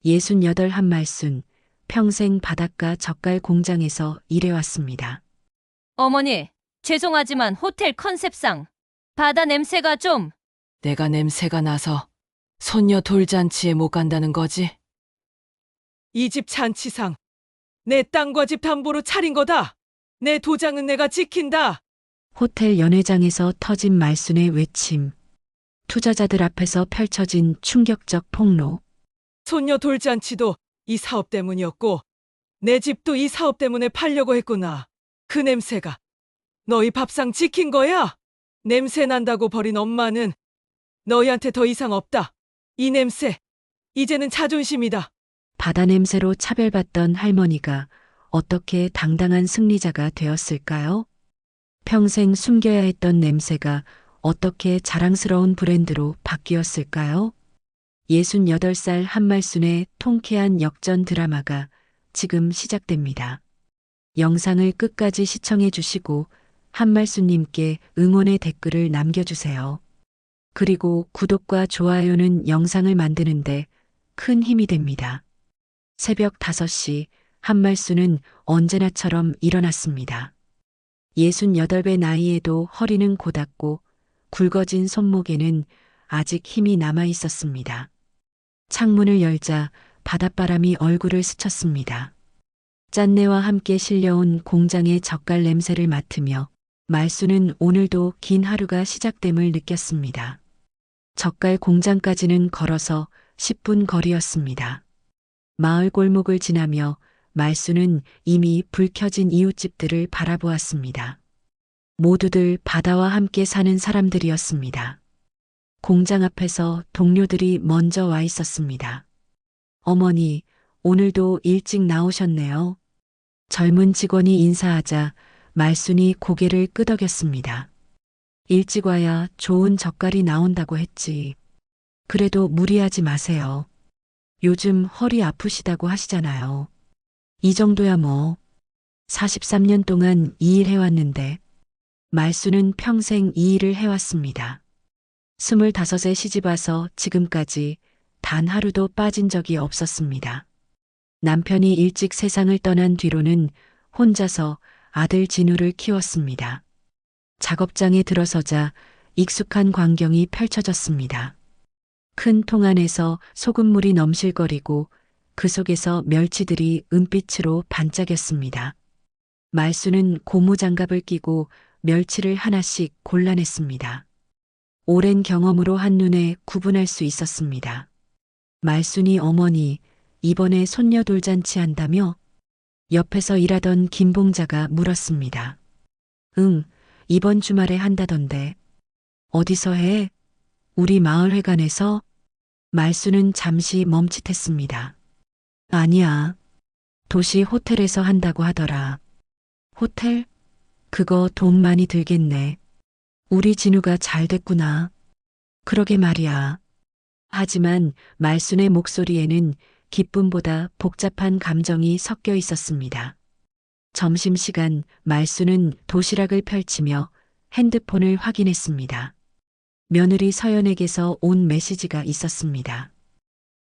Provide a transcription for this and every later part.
68 한말순, 평생 바닷가 젓갈 공장에서 일해왔습니다. 어머니, 죄송하지만 호텔 컨셉상 바다 냄새가 좀. 내가 냄새가 나서 손녀 돌잔치에 못 간다는 거지? 이 집 잔치상 내 땅과 집 담보로 차린 거다. 내 도장은 내가 지킨다. 호텔 연회장에서 터진 말순의 외침, 투자자들 앞에서 펼쳐진 충격적 폭로, 손녀 돌잔치도 이 사업 때문이었고 내 집도 이 사업 때문에 팔려고 했구나. 그 냄새가 너희 밥상 지킨 거야? 냄새 난다고 버린 엄마는 너희한테 더 이상 없다. 이 냄새 이제는 자존심이다. 바다 냄새로 차별받던 할머니가 어떻게 당당한 승리자가 되었을까요? 평생 숨겨야 했던 냄새가 어떻게 자랑스러운 브랜드로 바뀌었을까요? 68살 한말순의 통쾌한 역전 드라마가 지금 시작됩니다. 영상을 끝까지 시청해 주시고 한말순님께 응원의 댓글을 남겨주세요. 그리고 구독과 좋아요는 영상을 만드는데 큰 힘이 됩니다. 새벽 5시 한말순은 언제나처럼 일어났습니다. 68배 나이에도 허리는 곧았고 굵어진 손목에는 아직 힘이 남아 있었습니다. 창문을 열자 바닷바람이 얼굴을 스쳤습니다. 짠내와 함께 실려온 공장의 젓갈 냄새를 맡으며 말순은 오늘도 긴 하루가 시작됨을 느꼈습니다. 젓갈 공장까지는 걸어서 10분 거리였습니다. 마을 골목을 지나며 말순은 이미 불 켜진 이웃집들을 바라보았습니다. 모두들 바다와 함께 사는 사람들이었습니다. 공장 앞에서 동료들이 먼저 와 있었습니다. 어머니, 오늘도 일찍 나오셨네요. 젊은 직원이 인사하자 말순이 고개를 끄덕였습니다. 일찍 와야 좋은 젓갈이 나온다고 했지. 그래도 무리하지 마세요. 요즘 허리 아프시다고 하시잖아요. 이 정도야 뭐. 43년 동안 이 일 해왔는데 말순은 평생 이 일을 해왔습니다. 25에 시집와서 지금까지 단 하루도 빠진 적이 없었습니다. 남편이 일찍 세상을 떠난 뒤로는 혼자서 아들 진우를 키웠습니다. 작업장에 들어서자 익숙한 광경이 펼쳐졌습니다. 큰 통 안에서 소금물이 넘실거리고 그 속에서 멸치들이 은빛으로 반짝였습니다. 말순은 고무장갑을 끼고 멸치를 하나씩 골라냈습니다. 오랜 경험으로 한눈에 구분할 수 있었습니다. 말순이 어머니, 이번에 손녀 돌잔치 한다며? 옆에서 일하던 김봉자가 물었습니다. 응, 이번 주말에 한다던데. 어디서 해? 우리 마을회관에서? 말순은 잠시 멈칫했습니다. 아니야. 도시 호텔에서 한다고 하더라. 호텔? 그거 돈 많이 들겠네. 우리 진우가 잘 됐구나. 그러게 말이야. 하지만 말순의 목소리에는 기쁨보다 복잡한 감정이 섞여 있었습니다. 점심시간 말순은 도시락을 펼치며 핸드폰을 확인했습니다. 며느리 서연에게서 온 메시지가 있었습니다.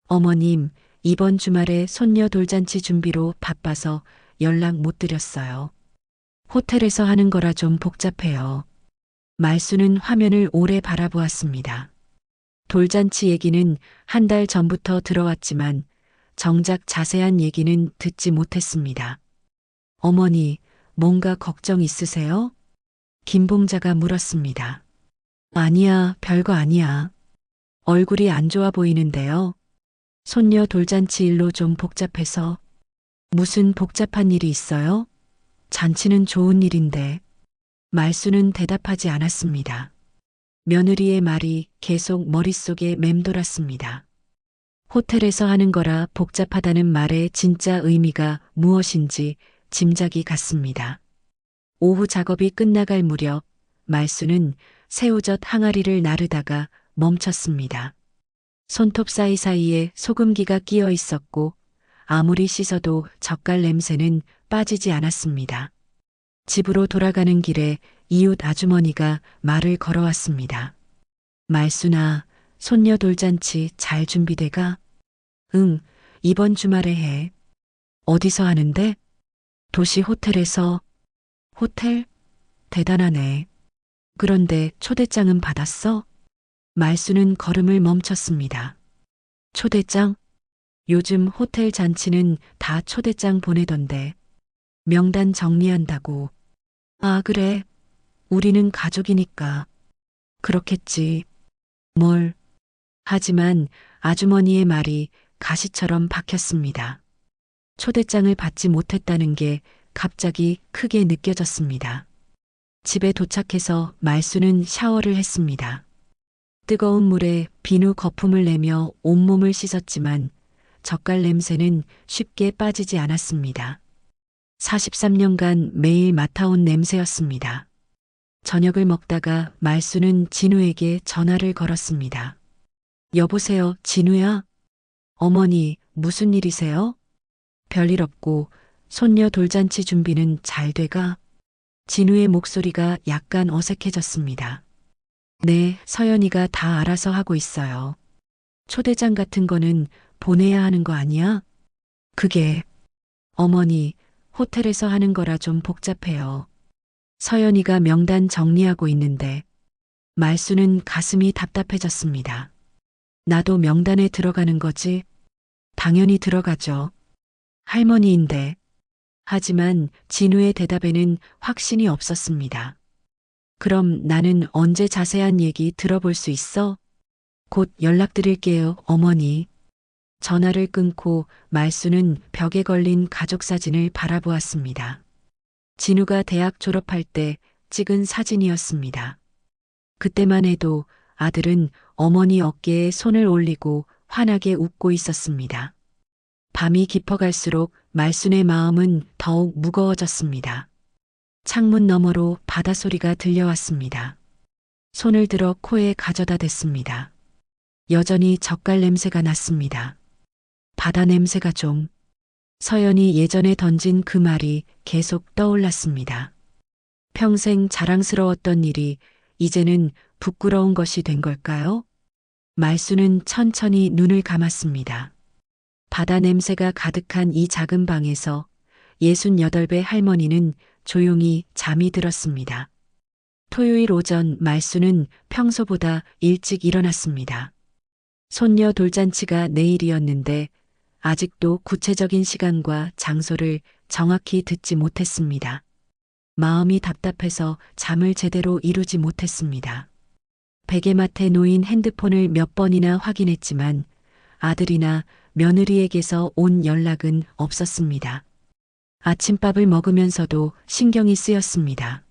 어머님, 이번 주말에 손녀 돌잔치 준비로 바빠서 연락 못 드렸어요. 호텔에서 하는 거라 좀 복잡해요. 말순은 화면을 오래 바라보았습니다. 돌잔치 얘기는 한 달 전부터 들어왔지만 정작 자세한 얘기는 듣지 못했습니다. 어머니, 뭔가 걱정 있으세요? 김봉자가 물었습니다. 아니야, 별거 아니야. 얼굴이 안 좋아 보이는데요. 손녀 돌잔치 일로 좀 복잡해서. 무슨 복잡한 일이 있어요? 잔치는 좋은 일인데. 말순은 대답하지 않았습니다. 며느리의 말이 계속 머릿속에 맴돌았습니다. 호텔에서 하는 거라 복잡하다는 말의 진짜 의미가 무엇인지 짐작이 갔습니다. 오후 작업이 끝나갈 무렵 말순은 새우젓 항아리를 나르다가 멈췄습니다. 손톱 사이사이에 소금기가 끼어 있었고 아무리 씻어도 젓갈 냄새는 빠지지 않았습니다. 집으로 돌아가는 길에 이웃 아주머니가 말을 걸어왔습니다. 말순아, 손녀 돌잔치 잘 준비돼가? 응, 이번 주말에 해. 어디서 하는데? 도시 호텔에서. 호텔? 대단하네. 그런데 초대장은 받았어? 말수는 걸음을 멈췄습니다. 초대장? 요즘 호텔 잔치는 다 초대장 보내던데. 명단 정리한다고. 아, 그래. 우리는 가족이니까. 그렇겠지. 뭘. 하지만 아주머니의 말이 가시처럼 박혔습니다. 초대장을 받지 못했다는 게 갑자기 크게 느껴졌습니다. 집에 도착해서 말수는 샤워를 했습니다. 뜨거운 물에 비누 거품을 내며 온몸을 씻었지만 젓갈 냄새는 쉽게 빠지지 않았습니다. 43년간 매일 맡아온 냄새였습니다. 저녁을 먹다가 말수는 진우에게 전화를 걸었습니다. 여보세요, 진우야? 어머니, 무슨 일이세요? 별일 없고 손녀 돌잔치 준비는 잘 돼가? 진우의 목소리가 약간 어색해졌습니다. 네, 서연이가 다 알아서 하고 있어요. 초대장 같은 거는 보내야 하는 거 아니야? 그게, 어머니, 호텔에서 하는 거라 좀 복잡해요. 서연이가 명단 정리하고 있는데, 말수는 가슴이 답답해졌습니다. 나도 명단에 들어가는 거지? 당연히 들어가죠. 할머니인데. 하지만 진우의 대답에는 확신이 없었습니다. 그럼 나는 언제 자세한 얘기 들어볼 수 있어? 곧 연락드릴게요, 어머니. 전화를 끊고 말수는 벽에 걸린 가족 사진을 바라보았습니다. 진우가 대학 졸업할 때 찍은 사진이었습니다. 그때만 해도 아들은 어머니 어깨에 손을 올리고 환하게 웃고 있었습니다. 밤이 깊어갈수록 말순의 마음은 더욱 무거워졌습니다. 창문 너머로 바다소리가 들려왔습니다. 손을 들어 코에 가져다 댔습니다. 여전히 젓갈 냄새가 났습니다. 바다 냄새가 좀. 서연이 예전에 던진 그 말이 계속 떠올랐습니다. 평생 자랑스러웠던 일이 이제는 부끄러운 것이 된 걸까요? 말수는 천천히 눈을 감았습니다. 바다 냄새가 가득한 이 작은 방에서 68배 할머니는 조용히 잠이 들었습니다. 토요일 오전 말수는 평소보다 일찍 일어났습니다. 손녀 돌잔치가 내일이었는데 아직도 구체적인 시간과 장소를 정확히 듣지 못했습니다. 마음이 답답해서 잠을 제대로 이루지 못했습니다. 베개맡에 놓인 핸드폰을 몇 번이나 확인했지만 아들이나 며느리에게서 온 연락은 없었습니다. 아침밥을 먹으면서도 신경이 쓰였습니다.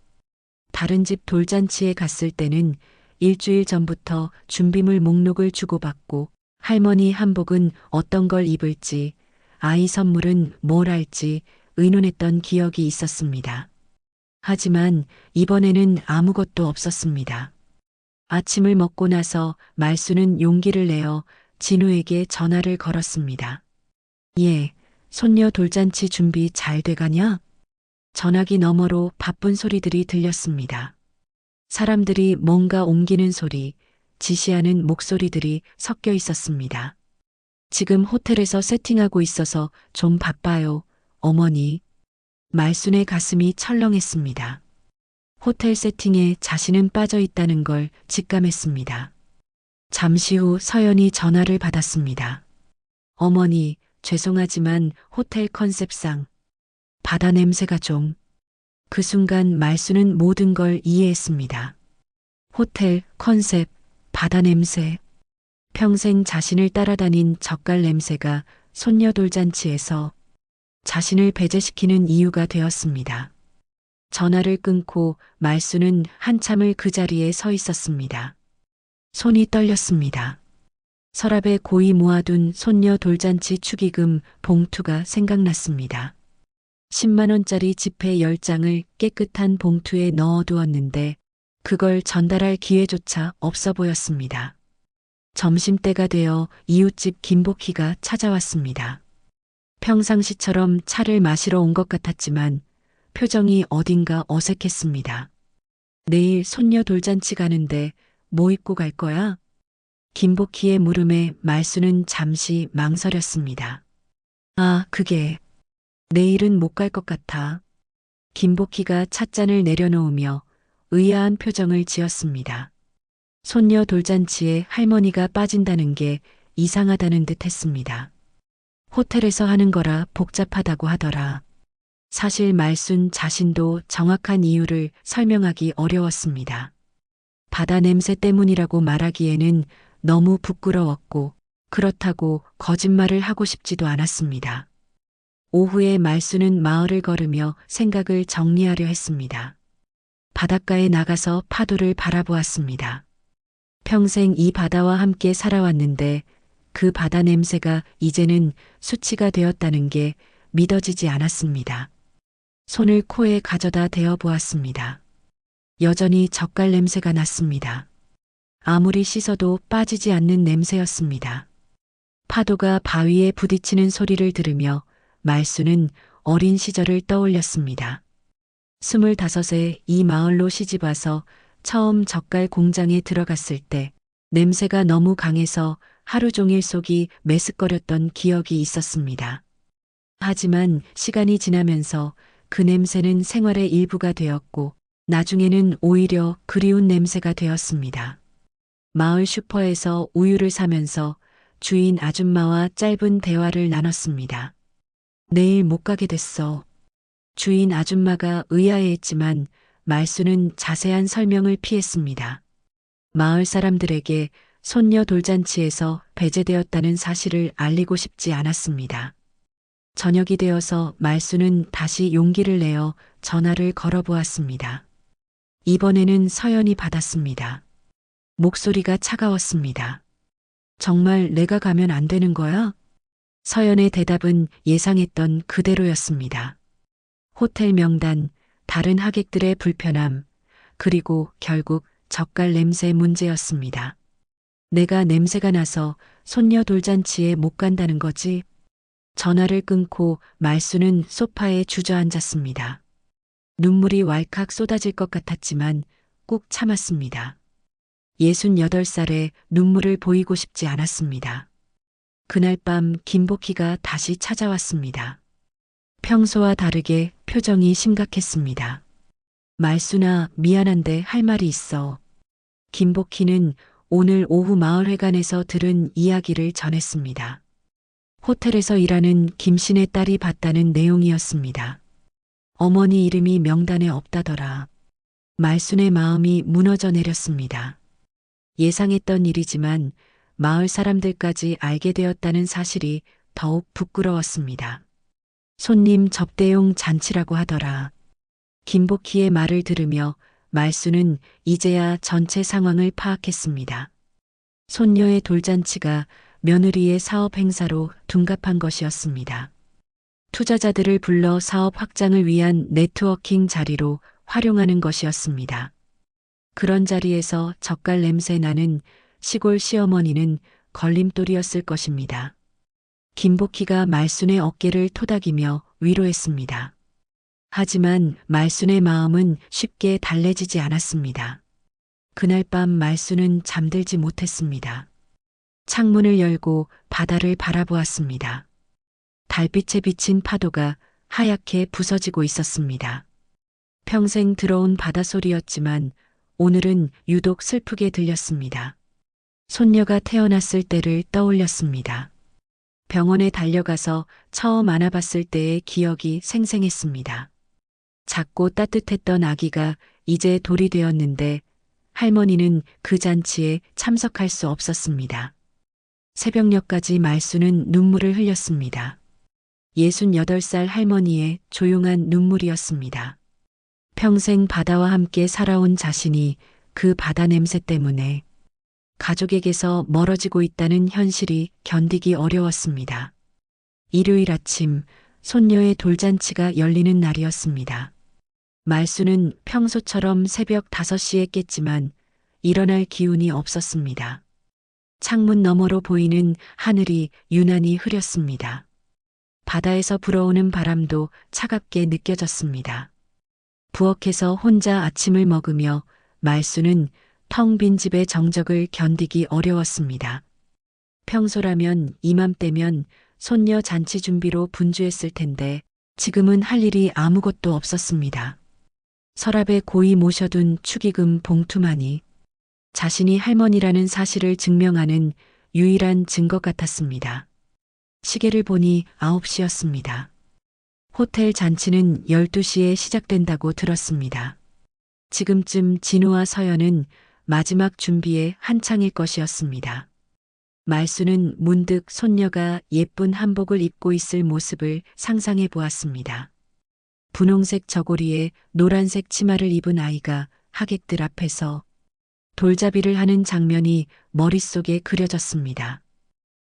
다른 집 돌잔치에 갔을 때는 일주일 전부터 준비물 목록을 주고받고 할머니 한복은 어떤 걸 입을지, 아이 선물은 뭘 할지 의논했던 기억이 있었습니다. 하지만 이번에는 아무것도 없었습니다. 아침을 먹고 나서 말수는 용기를 내어 진우에게 전화를 걸었습니다. 예, 손녀 돌잔치 준비 잘 돼가냐? 전화기 너머로 바쁜 소리들이 들렸습니다. 사람들이 뭔가 옮기는 소리, 지시하는 목소리들이 섞여 있었습니다. 지금 호텔에서 세팅하고 있어서 좀 바빠요, 어머니. 말순의 가슴이 철렁했습니다. 호텔 세팅에 자신은 빠져 있다는 걸 직감했습니다. 잠시 후 서연이 전화를 받았습니다. 어머니, 죄송하지만 호텔 컨셉상 바다 냄새가 좀. 그 순간 말수는 모든 걸 이해했습니다. 호텔 컨셉, 바다 냄새. 평생 자신을 따라다닌 젓갈 냄새가 손녀 돌잔치에서 자신을 배제시키는 이유가 되었습니다. 전화를 끊고 말수는 한참을 그 자리에 서 있었습니다. 손이 떨렸습니다. 서랍에 고이 모아둔 손녀 돌잔치 축의금 봉투가 생각났습니다. 10만 원짜리 지폐 10장을 깨끗한 봉투에 넣어두었는데 그걸 전달할 기회조차 없어 보였습니다. 점심때가 되어 이웃집 김복희가 찾아왔습니다. 평상시처럼 차를 마시러 온 것 같았지만 표정이 어딘가 어색했습니다. 내일 손녀 돌잔치 가는데 뭐 입고 갈 거야? 김복희의 물음에 말수는 잠시 망설였습니다. 아, 그게 내일은 못 갈 것 같아. 김복희가 찻잔을 내려놓으며 의아한 표정을 지었습니다. 손녀 돌잔치에 할머니가 빠진다는 게 이상하다는 듯 했습니다. 호텔에서 하는 거라 복잡하다고 하더라. 사실 말순 자신도 정확한 이유를 설명하기 어려웠습니다. 바다 냄새 때문이라고 말하기에는 너무 부끄러웠고 그렇다고 거짓말을 하고 싶지도 않았습니다. 오후에 말순은 마을을 걸으며 생각을 정리하려 했습니다. 바닷가에 나가서 파도를 바라보았습니다. 평생 이 바다와 함께 살아왔는데 그 바다 냄새가 이제는 수치가 되었다는 게 믿어지지 않았습니다. 손을 코에 가져다 대어 보았습니다. 여전히 젓갈 냄새가 났습니다. 아무리 씻어도 빠지지 않는 냄새였습니다. 파도가 바위에 부딪히는 소리를 들으며 말수는 어린 시절을 떠올렸습니다. 25에 이 마을로 시집와서 처음 젓갈 공장에 들어갔을 때 냄새가 너무 강해서 하루 종일 속이 메스꺼렸던 기억이 있었습니다. 하지만 시간이 지나면서 그 냄새는 생활의 일부가 되었고 나중에는 오히려 그리운 냄새가 되었습니다. 마을 슈퍼에서 우유를 사면서 주인 아줌마와 짧은 대화를 나눴습니다. 내일 못 가게 됐어. 주인 아줌마가 의아해했지만 말수는 자세한 설명을 피했습니다. 마을 사람들에게 손녀 돌잔치에서 배제되었다는 사실을 알리고 싶지 않았습니다. 저녁이 되어서 말수는 다시 용기를 내어 전화를 걸어보았습니다. 이번에는 서연이 받았습니다. 목소리가 차가웠습니다. 정말 내가 가면 안 되는 거야? 서연의 대답은 예상했던 그대로였습니다. 호텔 명단, 다른 하객들의 불편함, 그리고 결국 젓갈 냄새 문제였습니다. 내가 냄새가 나서 손녀 돌잔치에 못 간다는 거지? 전화를 끊고 말수는 소파에 주저앉았습니다. 눈물이 왈칵 쏟아질 것 같았지만 꾹 참았습니다. 68살에 눈물을 보이고 싶지 않았습니다. 그날 밤 김복희가 다시 찾아왔습니다. 평소와 다르게 표정이 심각했습니다. 말수나 미안한데 할 말이 있어. 김복희는 오늘 오후 마을회관에서 들은 이야기를 전했습니다. 호텔에서 일하는 김씨네 딸이 봤다는 내용이었습니다. 어머니 이름이 명단에 없다더라. 말순의 마음이 무너져 내렸습니다. 예상했던 일이지만 마을 사람들까지 알게 되었다는 사실이 더욱 부끄러웠습니다. 손님 접대용 잔치라고 하더라. 김복희의 말을 들으며 말수는 이제야 전체 상황을 파악했습니다. 손녀의 돌잔치가 며느리의 사업 행사로 둔갑한 것이었습니다. 투자자들을 불러 사업 확장을 위한 네트워킹 자리로 활용하는 것이었습니다. 그런 자리에서 젓갈 냄새 나는 시골 시어머니는 걸림돌이었을 것입니다. 김복희가 말순의 어깨를 토닥이며 위로했습니다. 하지만 말순의 마음은 쉽게 달래지지 않았습니다. 그날 밤 말순은 잠들지 못했습니다. 창문을 열고 바다를 바라보았습니다. 달빛에 비친 파도가 하얗게 부서지고 있었습니다. 평생 들어온 바다소리였지만 오늘은 유독 슬프게 들렸습니다. 손녀가 태어났을 때를 떠올렸습니다. 병원에 달려가서 처음 안아봤을 때의 기억이 생생했습니다. 작고 따뜻했던 아기가 이제 돌이 되었는데 할머니는 그 잔치에 참석할 수 없었습니다. 새벽녘까지 말수는 눈물을 흘렸습니다. 68살 할머니의 조용한 눈물이었습니다. 평생 바다와 함께 살아온 자신이 그 바다 냄새 때문에 가족에게서 멀어지고 있다는 현실이 견디기 어려웠습니다. 일요일 아침 손녀의 돌잔치가 열리는 날이었습니다. 말수는 평소처럼 새벽 5시에 깼지만 일어날 기운이 없었습니다. 창문 너머로 보이는 하늘이 유난히 흐렸습니다. 바다에서 불어오는 바람도 차갑게 느껴졌습니다. 부엌에서 혼자 아침을 먹으며 말수는 텅 빈 집의 정적을 견디기 어려웠습니다. 평소라면 이맘때면 손녀 잔치 준비로 분주했을 텐데 지금은 할 일이 아무것도 없었습니다. 서랍에 고이 모셔둔 축의금 봉투만이 자신이 할머니라는 사실을 증명하는 유일한 증거 같았습니다. 시계를 보니 9시였습니다. 호텔 잔치는 12시에 시작된다고 들었습니다. 지금쯤 진우와 서연은 마지막 준비에 한창일 것이었습니다. 말수는 문득 손녀가 예쁜 한복을 입고 있을 모습을 상상해 보았습니다. 분홍색 저고리에 노란색 치마를 입은 아이가 하객들 앞에서 돌잡이를 하는 장면이 머릿속에 그려졌습니다.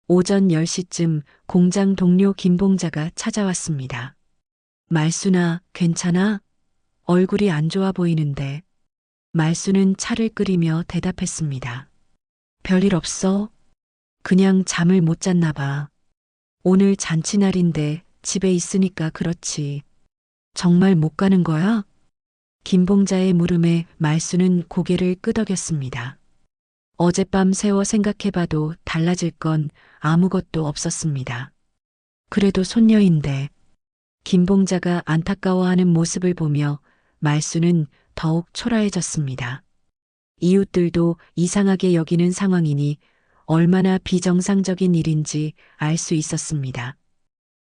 오전 10시쯤 공장 동료 김봉자가 찾아왔습니다. 말수나 괜찮아? 얼굴이 안 좋아 보이는데. 말수는 차를 끓이며 대답했습니다. 별일 없어? 그냥 잠을 못 잤나 봐. 오늘 잔치날인데 집에 있으니까 그렇지. 정말 못 가는 거야? 김봉자의 물음에 말수는 고개를 끄덕였습니다. 어젯밤 새워 생각해봐도 달라질 건 아무것도 없었습니다. 그래도 손녀인데. 김봉자가 안타까워하는 모습을 보며 말수는 더욱 초라해졌습니다. 이웃들도 이상하게 여기는 상황이니 얼마나 비정상적인 일인지 알 수 있었습니다.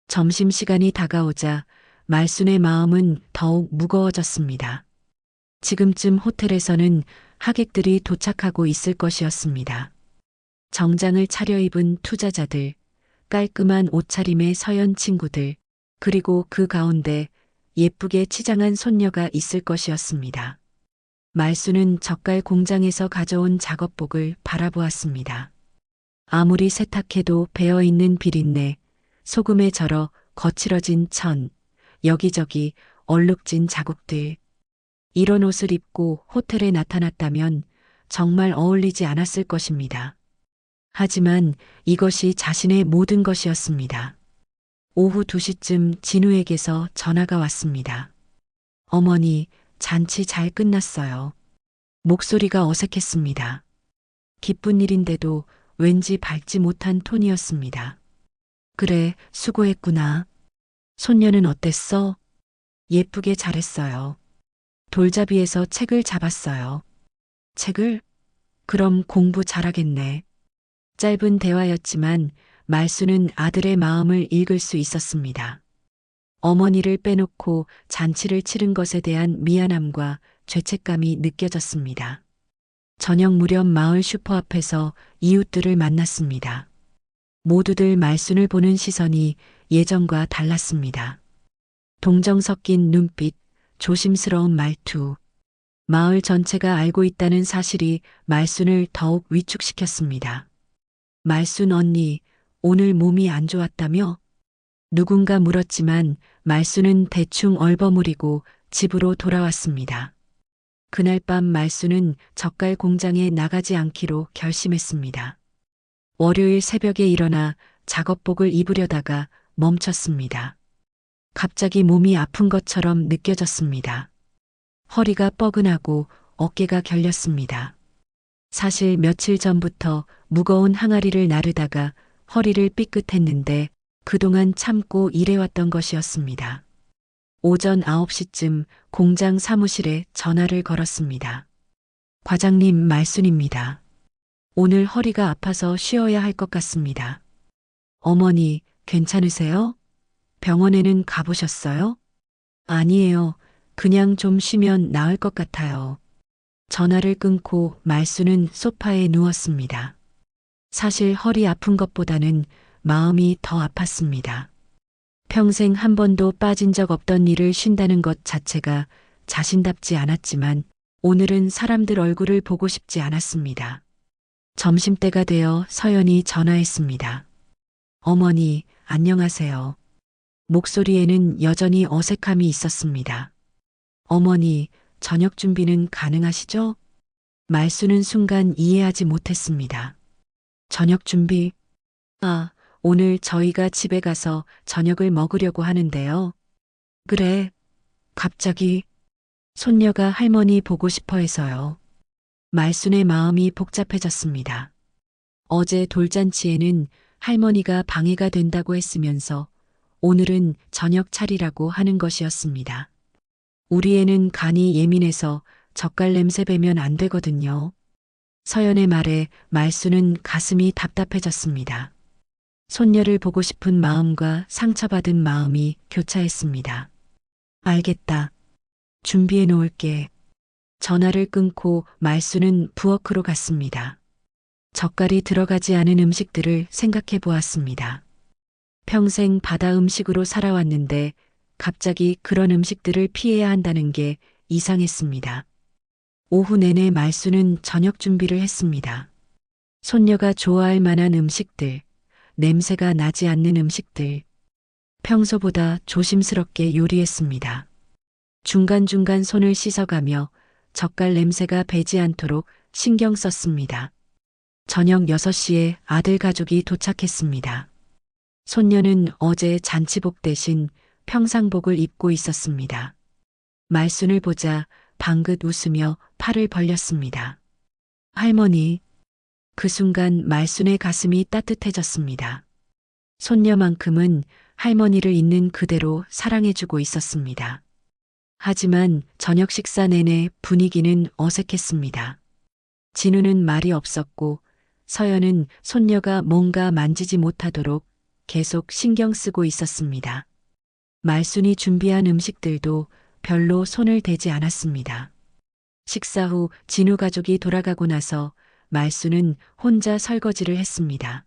점심시간이 다가오자 말순의 마음은 더욱 무거워졌습니다. 지금쯤 호텔에서는 하객들이 도착하고 있을 것이었습니다. 정장을 차려입은 투자자들, 깔끔한 옷차림의 서연 친구들, 그리고 그 가운데 예쁘게 치장한 손녀가 있을 것이었습니다. 말수는 젓갈 공장에서 가져온 작업복을 바라보았습니다. 아무리 세탁해도 배어있는 비린내, 소금에 절어 거칠어진 천, 여기저기 얼룩진 자국들. 이런 옷을 입고 호텔에 나타났다면 정말 어울리지 않았을 것입니다. 하지만 이것이 자신의 모든 것이었습니다. 오후 2시쯤 진우에게서 전화가 왔습니다. 어머니, 잔치 잘 끝났어요. 목소리가 어색했습니다. 기쁜 일인데도 왠지 밝지 못한 톤이었습니다. 그래, 수고했구나. 손녀는 어땠어? 예쁘게 잘했어요. 돌잡이에서 책을 잡았어요. 책을? 그럼 공부 잘하겠네. 짧은 대화였지만 말수는 아들의 마음을 읽을 수 있었습니다. 어머니를 빼놓고 잔치를 치른 것에 대한 미안함과 죄책감이 느껴졌습니다. 저녁 무렵 마을 슈퍼 앞에서 이웃들을 만났습니다. 모두들 말순을 보는 시선이 예전과 달랐습니다. 동정 섞인 눈빛, 조심스러운 말투. 마을 전체가 알고 있다는 사실이 말순을 더욱 위축시켰습니다. 말순 언니, 오늘 몸이 안 좋았다며? 누군가 물었지만 말순은 대충 얼버무리고 집으로 돌아왔습니다. 그날 밤 말순은 젓갈 공장에 나가지 않기로 결심했습니다. 월요일 새벽에 일어나 작업복을 입으려다가 멈췄습니다. 갑자기 몸이 아픈 것처럼 느껴졌습니다. 허리가 뻐근하고 어깨가 결렸습니다. 사실 며칠 전부터 무거운 항아리를 나르다가 허리를 삐끗했는데 그동안 참고 일해왔던 것이었습니다. 오전 9시쯤 공장 사무실에 전화를 걸었습니다. 과장님, 말순입니다. 오늘 허리가 아파서 쉬어야 할 것 같습니다. 어머니, 괜찮으세요? 병원에는 가보셨어요? 아니에요. 그냥 좀 쉬면 나을 것 같아요. 전화를 끊고 말순은 소파에 누웠습니다. 사실 허리 아픈 것보다는 마음이 더 아팠습니다. 평생 한 번도 빠진 적 없던 일을 쉰다는 것 자체가 자신답지 않았지만 오늘은 사람들 얼굴을 보고 싶지 않았습니다. 점심때가 되어 서연이 전화했습니다. 어머니, 안녕하세요. 목소리에는 여전히 어색함이 있었습니다. 어머니, 저녁 준비는 가능하시죠? 말수는 순간 이해하지 못했습니다. 저녁 준비? 아, 오늘 저희가 집에 가서 저녁을 먹으려고 하는데요. 그래, 갑자기 손녀가 할머니 보고 싶어 해서요. 말순의 마음이 복잡해졌습니다. 어제 돌잔치에는 할머니가 방해가 된다고 했으면서 오늘은 저녁 차리라고 하는 것이었습니다. 우리 애는 간이 예민해서 젓갈 냄새 배면 안 되거든요. 서연의 말에 말수는 가슴이 답답해졌습니다. 손녀를 보고 싶은 마음과 상처받은 마음이 교차했습니다. 알겠다. 준비해 놓을게. 전화를 끊고 말수는 부엌으로 갔습니다. 젓갈이 들어가지 않은 음식들을 생각해 보았습니다. 평생 바다 음식으로 살아왔는데 갑자기 그런 음식들을 피해야 한다는 게 이상했습니다. 오후 내내 말수는 저녁 준비를 했습니다. 손녀가 좋아할 만한 음식들, 냄새가 나지 않는 음식들, 평소보다 조심스럽게 요리했습니다. 중간중간 손을 씻어가며 젓갈 냄새가 배지 않도록 신경 썼습니다. 저녁 6시에 아들 가족이 도착했습니다. 손녀는 어제 잔치복 대신 평상복을 입고 있었습니다. 말순을 보자 방긋 웃으며 팔을 벌렸습니다. 할머니. 그 순간 말순의 가슴이 따뜻해졌습니다. 손녀만큼은 할머니를 있는 그대로 사랑해주고 있었습니다. 하지만 저녁 식사 내내 분위기는 어색했습니다. 진우는 말이 없었고 서연은 손녀가 뭔가 만지지 못하도록 계속 신경 쓰고 있었습니다. 말순이 준비한 음식들도 별로 손을 대지 않았습니다. 식사 후 진우 가족이 돌아가고 나서 말순은 혼자 설거지를 했습니다.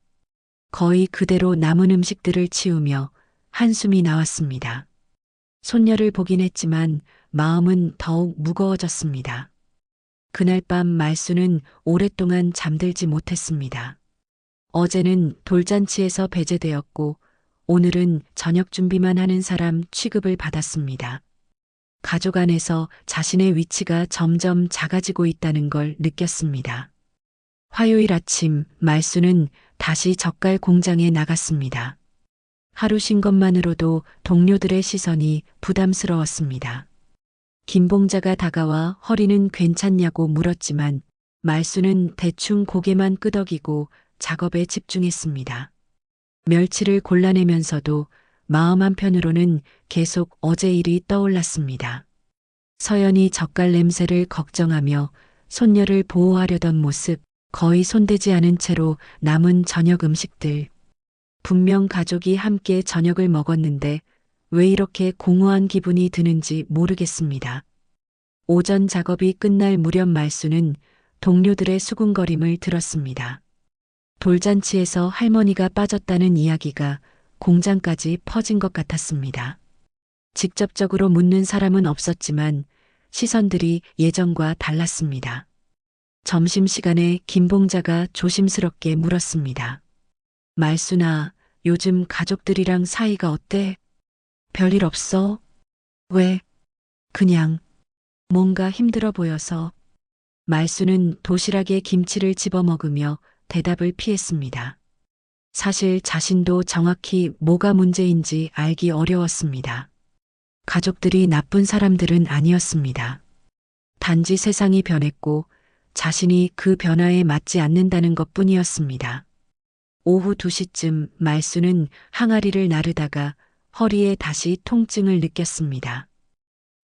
거의 그대로 남은 음식들을 치우며 한숨이 나왔습니다. 손녀를 보긴 했지만 마음은 더욱 무거워졌습니다. 그날 밤 말수는 오랫동안 잠들지 못했습니다. 어제는 돌잔치에서 배제되었고 오늘은 저녁 준비만 하는 사람 취급을 받았습니다. 가족 안에서 자신의 위치가 점점 작아지고 있다는 걸 느꼈습니다. 화요일 아침 말수는 다시 젓갈 공장에 나갔습니다. 하루 쉰 것만으로도 동료들의 시선이 부담스러웠습니다. 김봉자가 다가와 허리는 괜찮냐고 물었지만 말수는 대충 고개만 끄덕이고 작업에 집중했습니다. 멸치를 골라내면서도 마음 한편으로는 계속 어제 일이 떠올랐습니다. 서연이 젓갈 냄새를 걱정하며 손녀를 보호하려던 모습, 거의 손대지 않은 채로 남은 저녁 음식들. 분명 가족이 함께 저녁을 먹었는데 왜 이렇게 공허한 기분이 드는지 모르겠습니다. 오전 작업이 끝날 무렵 말수는 동료들의 수군거림을 들었습니다. 돌잔치에서 할머니가 빠졌다는 이야기가 공장까지 퍼진 것 같았습니다. 직접적으로 묻는 사람은 없었지만 시선들이 예전과 달랐습니다. 점심시간에 김봉자가 조심스럽게 물었습니다. 말수나, 요즘 가족들이랑 사이가 어때? 별일 없어? 왜? 그냥 뭔가 힘들어 보여서. 말수는 도시락에 김치를 집어먹으며 대답을 피했습니다. 사실 자신도 정확히 뭐가 문제인지 알기 어려웠습니다. 가족들이 나쁜 사람들은 아니었습니다. 단지 세상이 변했고 자신이 그 변화에 맞지 않는다는 것뿐이었습니다. 오후 2시쯤 말수는 항아리를 나르다가 허리에 다시 통증을 느꼈습니다.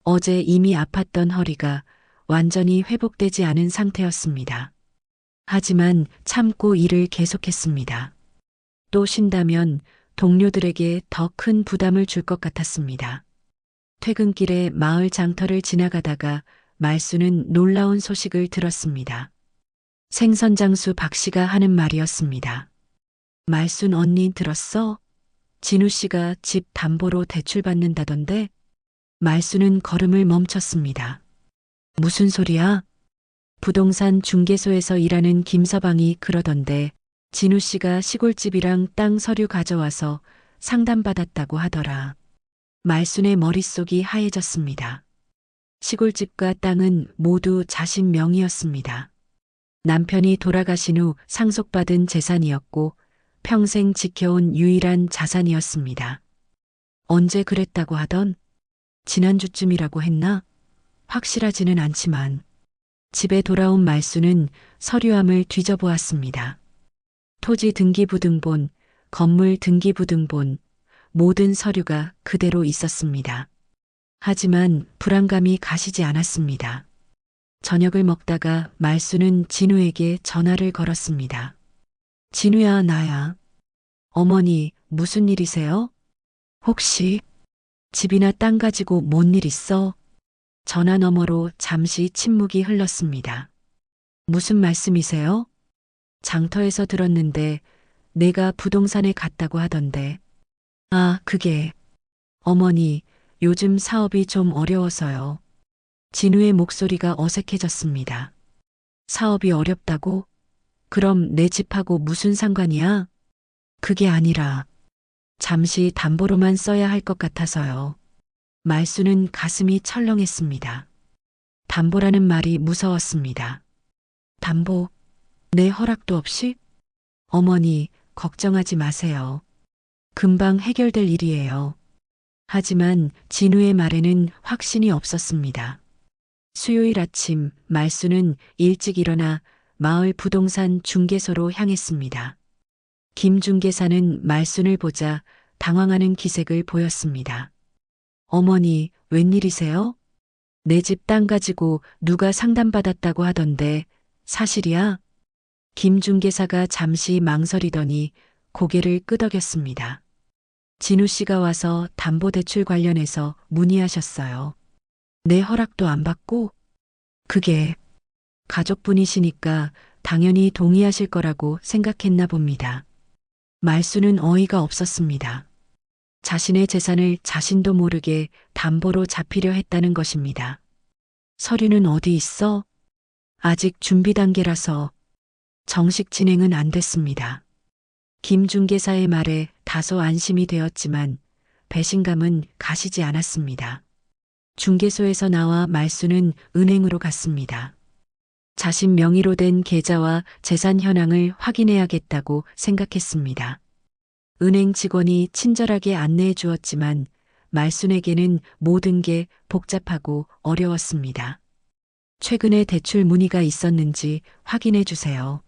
어제 이미 아팠던 허리가 완전히 회복되지 않은 상태였습니다. 하지만 참고 일을 계속했습니다. 또 쉰다면 동료들에게 더 큰 부담을 줄 것 같았습니다. 퇴근길에 마을 장터를 지나가다가 말수는 놀라운 소식을 들었습니다. 생선장수 박 씨가 하는 말이었습니다. 말순 언니 들었어? 진우 씨가 집 담보로 대출받는다던데? 말수는 걸음을 멈췄습니다. 무슨 소리야? 부동산 중개소에서 일하는 김서방이 그러던데 진우 씨가 시골집이랑 땅 서류 가져와서 상담받았다고 하더라. 말순의 머릿속이 하얘졌습니다. 시골집과 땅은 모두 자신 명의였습니다. 남편이 돌아가신 후 상속받은 재산이었고 평생 지켜온 유일한 자산이었습니다. 언제 그랬다고 하던? 지난주쯤이라고 했나? 확실하지는 않지만 집에 돌아온 말수는 서류함을 뒤져보았습니다. 토지 등기부등본, 건물 등기부등본, 모든 서류가 그대로 있었습니다. 하지만 불안감이 가시지 않았습니다. 저녁을 먹다가 말수는 진우에게 전화를 걸었습니다. 진우야, 나야. 어머니, 무슨 일이세요? 혹시 집이나 땅 가지고 뭔 일 있어? 전화 너머로 잠시 침묵이 흘렀습니다. 무슨 말씀이세요? 장터에서 들었는데 내가 부동산에 갔다고 하던데. 아, 그게. 어머니, 요즘 사업이 좀 어려워서요. 진우의 목소리가 어색해졌습니다. 사업이 어렵다고? 그럼 내 집하고 무슨 상관이야? 그게 아니라 잠시 담보로만 써야 할 것 같아서요. 말수는 가슴이 철렁했습니다. 담보라는 말이 무서웠습니다. 담보? 내 허락도 없이? 어머니, 걱정하지 마세요. 금방 해결될 일이에요. 하지만 진우의 말에는 확신이 없었습니다. 수요일 아침 말수는 일찍 일어나 마을 부동산 중개소로 향했습니다. 김 중개사는 말순을 보자 당황하는 기색을 보였습니다. 어머니, 웬일이세요? 내 집 땅 가지고 누가 상담받았다고 하던데 사실이야? 김 중개사가 잠시 망설이더니 고개를 끄덕였습니다. 진우 씨가 와서 담보대출 관련해서 문의하셨어요. 내 허락도 안 받고? 그게 가족분이시니까 당연히 동의하실 거라고 생각했나 봅니다. 말수는 어이가 없었습니다. 자신의 재산을 자신도 모르게 담보로 잡히려 했다는 것입니다. 서류는 어디 있어? 아직 준비 단계라서 정식 진행은 안 됐습니다. 김 중개사의 말에 다소 안심이 되었지만 배신감은 가시지 않았습니다. 중개소에서 나와 말수는 은행으로 갔습니다. 자신 명의로 된 계좌와 재산 현황을 확인해야겠다고 생각했습니다. 은행 직원이 친절하게 안내해 주었지만 말순에게는 모든 게 복잡하고 어려웠습니다. 최근에 대출 문의가 있었는지 확인해 주세요.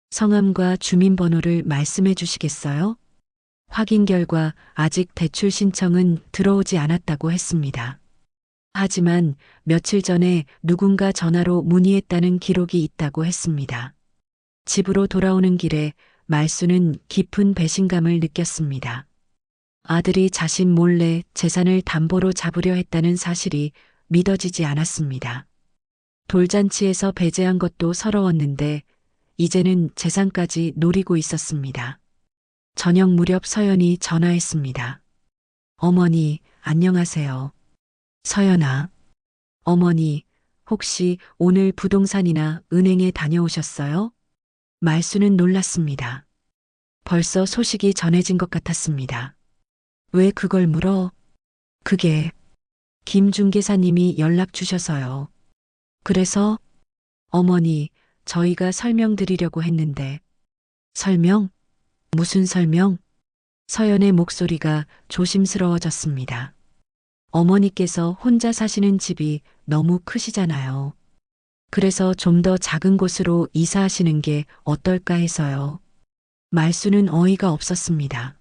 성함과 주민번호를 말씀해 주시겠어요? 확인 결과 아직 대출 신청은 들어오지 않았다고 했습니다. 하지만 며칠 전에 누군가 전화로 문의했다는 기록이 있다고 했습니다. 집으로 돌아오는 길에 말수는 깊은 배신감을 느꼈습니다. 아들이 자신 몰래 재산을 담보로 잡으려 했다는 사실이 믿어지지 않았습니다. 돌잔치에서 배제한 것도 서러웠는데 이제는 재산까지 노리고 있었습니다. 저녁 무렵 서연이 전화했습니다. 어머니, 안녕하세요. 서연아. 어머니, 혹시 오늘 부동산이나 은행에 다녀오셨어요? 말수는 놀랐습니다. 벌써 소식이 전해진 것 같았습니다. 왜 그걸 물어? 그게 김 중개사님이 연락 주셔서요. 그래서 어머니, 저희가 설명드리려고 했는데. 설명? 무슨 설명? 서연의 목소리가 조심스러워졌습니다. 어머니께서 혼자 사시는 집이 너무 크시잖아요. 그래서 좀 더 작은 곳으로 이사하시는 게 어떨까 해서요. 말수는 어이가 없었습니다.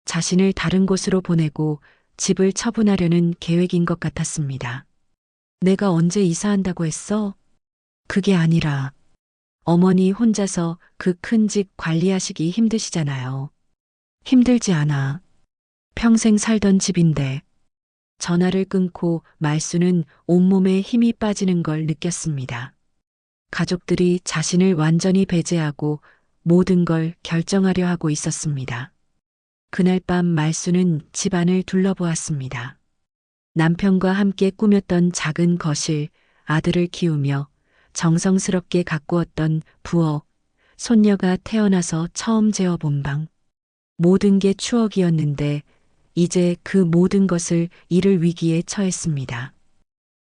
자신을 다른 곳으로 보내고 집을 처분하려는 계획인 것 같았습니다. 내가 언제 이사한다고 했어? 그게 아니라 어머니 혼자서 그 큰 집 관리하시기 힘드시잖아요. 힘들지 않아. 평생 살던 집인데. 전화를 끊고 말수는 온몸에 힘이 빠지는 걸 느꼈습니다. 가족들이 자신을 완전히 배제하고 모든 걸 결정하려 하고 있었습니다. 그날 밤 말수는 집안을 둘러보았습니다. 남편과 함께 꾸몄던 작은 거실, 아들을 키우며 정성스럽게 가꾸었던 부엌, 손녀가 태어나서 처음 재워본 방. 모든 게 추억이었는데 이제 그 모든 것을 잃을 위기에 처했습니다.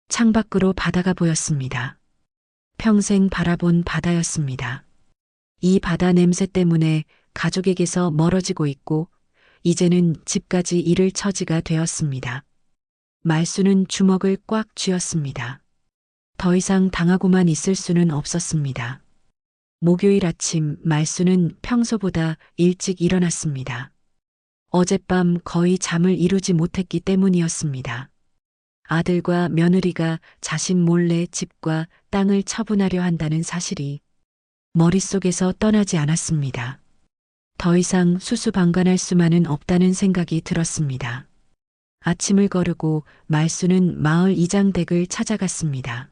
창밖으로 바다가 보였습니다. 평생 바라본 바다였습니다. 이 바다 냄새 때문에 가족에게서 멀어지고 있고 이제는 집까지 잃을 처지가 되었습니다. 말수는 주먹을 꽉 쥐었습니다. 더 이상 당하고만 있을 수는 없었습니다. 목요일 아침 말수는 평소보다 일찍 일어났습니다. 어젯밤 거의 잠을 이루지 못했기 때문이었습니다. 아들과 며느리가 자신 몰래 집과 땅을 처분하려 한다는 사실이 머릿속에서 떠나지 않았습니다. 더 이상 수수방관할 수만은 없다는 생각이 들었습니다. 아침을 거르고 말수는 마을 이장 댁을 찾아갔습니다.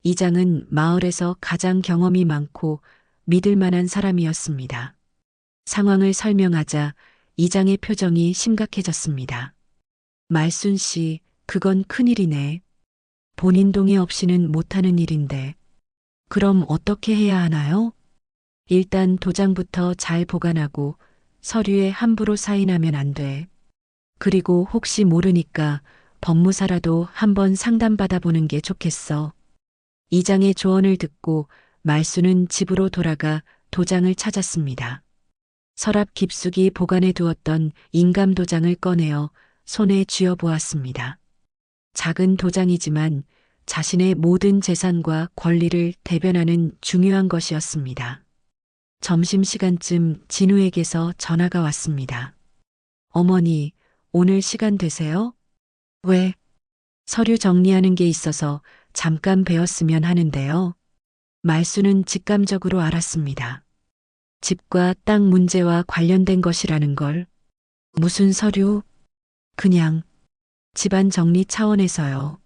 이장은 마을에서 가장 경험이 많고 믿을 만한 사람이었습니다. 상황을 설명하자 이장의 표정이 심각해졌습니다. 말순 씨, 그건 큰일이네. 본인 동의 없이는 못하는 일인데. 그럼 어떻게 해야 하나요? 일단 도장부터 잘 보관하고 서류에 함부로 사인하면 안 돼. 그리고 혹시 모르니까 법무사라도 한번 상담받아 보는 게 좋겠어. 이장의 조언을 듣고 말수는 집으로 돌아가 도장을 찾았습니다. 서랍 깊숙이 보관해 두었던 인감 도장을 꺼내어 손에 쥐어 보았습니다. 작은 도장이지만 자신의 모든 재산과 권리를 대변하는 중요한 것이었습니다. 점심시간쯤 진우에게서 전화가 왔습니다. 어머니, 오늘 시간 되세요? 왜? 서류 정리하는 게 있어서 잠깐 뵈었으면 하는데요. 말수는 직감적으로 알았습니다. 집과 땅 문제와 관련된 것이라는 걸. 무슨 서류? 그냥 집안 정리 차원에서요.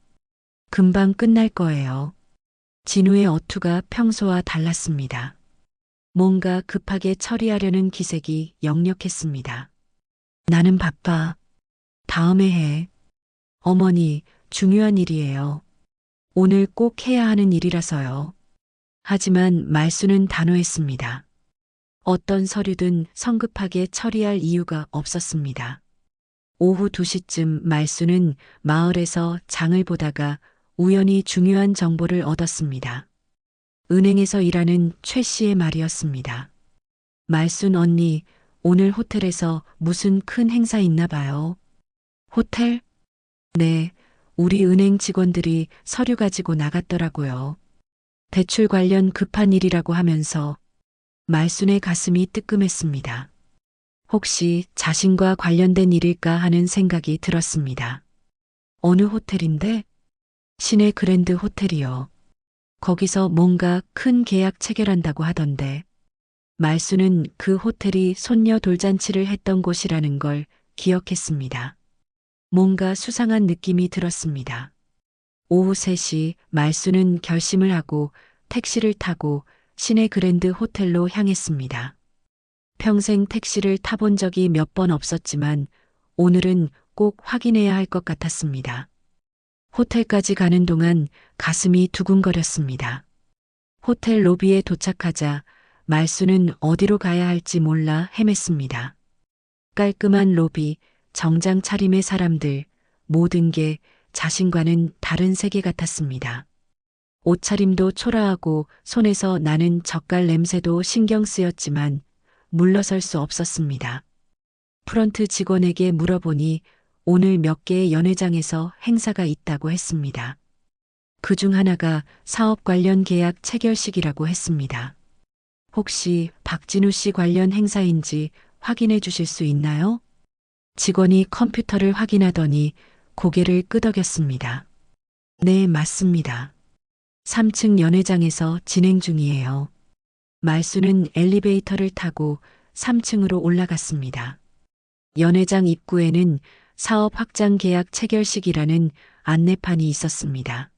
금방 끝날 거예요. 진우의 어투가 평소와 달랐습니다. 뭔가 급하게 처리하려는 기색이 역력했습니다. 나는 바빠. 다음에 해. 어머니, 중요한 일이에요. 오늘 꼭 해야 하는 일이라서요. 하지만 말수는 단호했습니다. 어떤 서류든 성급하게 처리할 이유가 없었습니다. 오후 2시쯤 말수는 마을에서 장을 보다가 우연히 중요한 정보를 얻었습니다. 은행에서 일하는 최 씨의 말이었습니다. 말순 언니, 오늘 호텔에서 무슨 큰 행사 있나 봐요. 호텔? 네, 우리 은행 직원들이 서류 가지고 나갔더라고요. 대출 관련 급한 일이라고 하면서 말순의 가슴이 뜨끔했습니다. 혹시 자신과 관련된 일일까 하는 생각이 들었습니다. 어느 호텔인데? 시내 그랜드 호텔이요. 거기서 뭔가 큰 계약 체결한다고 하던데. 말수는 그 호텔이 손녀 돌잔치를 했던 곳이라는 걸 기억했습니다. 뭔가 수상한 느낌이 들었습니다. 오후 3시 말수는 결심을 하고 택시를 타고 시내 그랜드 호텔로 향했습니다. 평생 택시를 타본 적이 몇 번 없었지만 오늘은 꼭 확인해야 할 것 같았습니다. 호텔까지 가는 동안 가슴이 두근거렸습니다. 호텔 로비에 도착하자 말수는 어디로 가야 할지 몰라 헤맸습니다. 깔끔한 로비, 정장 차림의 사람들, 모든 게 자신과는 다른 세계 같았습니다. 옷차림도 초라하고 손에서 나는 젓갈 냄새도 신경 쓰였지만 물러설 수 없었습니다. 프런트 직원에게 물어보니 오늘 몇 개의 연회장에서 행사가 있다고 했습니다. 그중 하나가 사업 관련 계약 체결식이라고 했습니다. 혹시 박진우 씨 관련 행사인지 확인해 주실 수 있나요? 직원이 컴퓨터를 확인하더니 고개를 끄덕였습니다. 네, 맞습니다. 3층 연회장에서 진행 중이에요. 말수는 엘리베이터를 타고 3층으로 올라갔습니다. 연회장 입구에는 사업 확장 계약 체결식이라는 안내판이 있었습니다.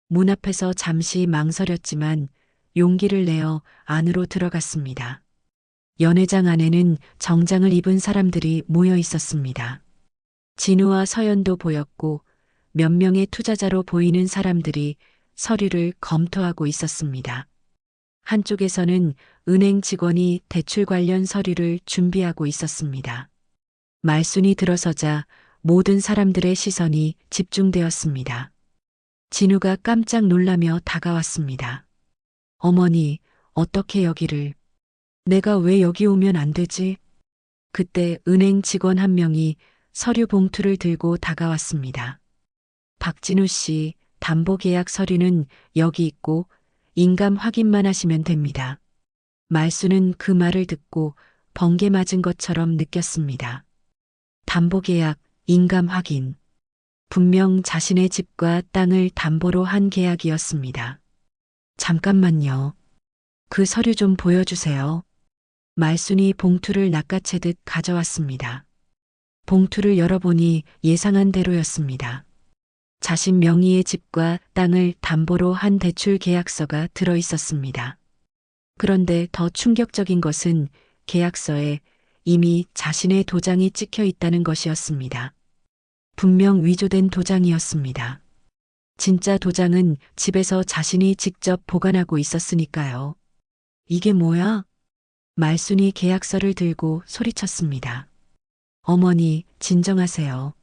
문 앞에서 잠시 망설였지만 용기를 내어 안으로 들어갔습니다. 연회장 안에는 정장을 입은 사람들이 모여 있었습니다. 진우와 서연도 보였고 몇 명의 투자자로 보이는 사람들이 서류를 검토하고 있었습니다. 한쪽에서는 은행 직원이 대출 관련 서류를 준비하고 있었습니다. 말순이 들어서자 모든 사람들의 시선이 집중되었습니다. 진우가 깜짝 놀라며 다가왔습니다. 어머니, 어떻게 여기를? 내가 왜 여기 오면 안 되지? 그때 은행 직원 한 명이 서류 봉투를 들고 다가왔습니다. 박진우 씨, 담보계약 서류는 여기 있고 인감 확인만 하시면 됩니다. 말수는 그 말을 듣고 번개 맞은 것처럼 느꼈습니다. 담보계약, 인감 확인. 분명 자신의 집과 땅을 담보로 한 계약이었습니다. 잠깐만요. 그 서류 좀 보여주세요. 말순이 봉투를 낚아채듯 가져왔습니다. 봉투를 열어보니 예상한 대로였습니다. 자신 명의의 집과 땅을 담보로 한 대출 계약서가 들어 있었습니다. 그런데 더 충격적인 것은 계약서에 이미 자신의 도장이 찍혀 있다는 것이었습니다. 분명 위조된 도장이었습니다. 진짜 도장은 집에서 자신이 직접 보관하고 있었으니까요. 이게 뭐야? 말순이 계약서를 들고 소리쳤습니다. 어머니, 진정하세요.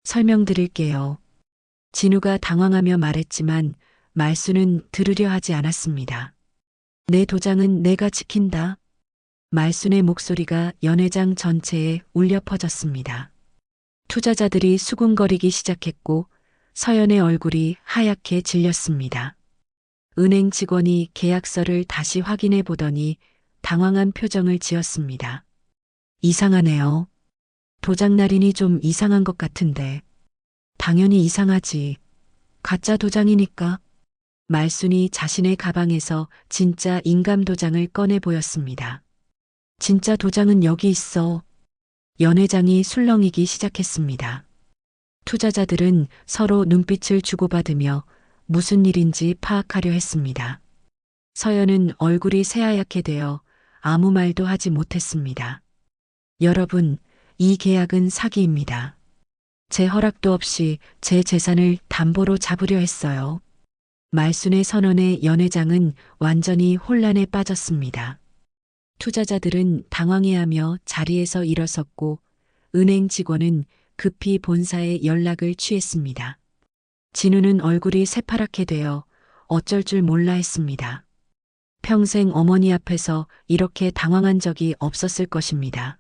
설명드릴게요. 진우가 당황하며 말했지만 말순은 들으려 하지 않았습니다. 내 도장은 내가 지킨다. 말순의 목소리가 연회장 전체에 울려 퍼졌습니다. 투자자들이 수군거리기 시작했고 서연의 얼굴이 하얗게 질렸습니다. 은행 직원이 계약서를 다시 확인해 보더니 당황한 표정을 지었습니다. 이상하네요. 도장 날인이 좀 이상한 것 같은데. 당연히 이상하지. 가짜 도장이니까. 말순이 자신의 가방에서 진짜 인감 도장을 꺼내 보였습니다. 진짜 도장은 여기 있어. 연회장이 술렁이기 시작했습니다. 투자자들은 서로 눈빛을 주고받으며 무슨 일인지 파악하려 했습니다. 서연은 얼굴이 새하얗게 되어 아무 말도 하지 못했습니다. 여러분, 이 계약은 사기입니다. 제 허락도 없이 제 재산을 담보로 잡으려 했어요. 말순의 선언에 연회장은 완전히 혼란에 빠졌습니다. 투자자들은 당황해하며 자리에서 일어섰고 은행 직원은 급히 본사에 연락을 취했습니다. 진우는 얼굴이 새파랗게 되어 어쩔 줄 몰라 했습니다. 평생 어머니 앞에서 이렇게 당황한 적이 없었을 것입니다.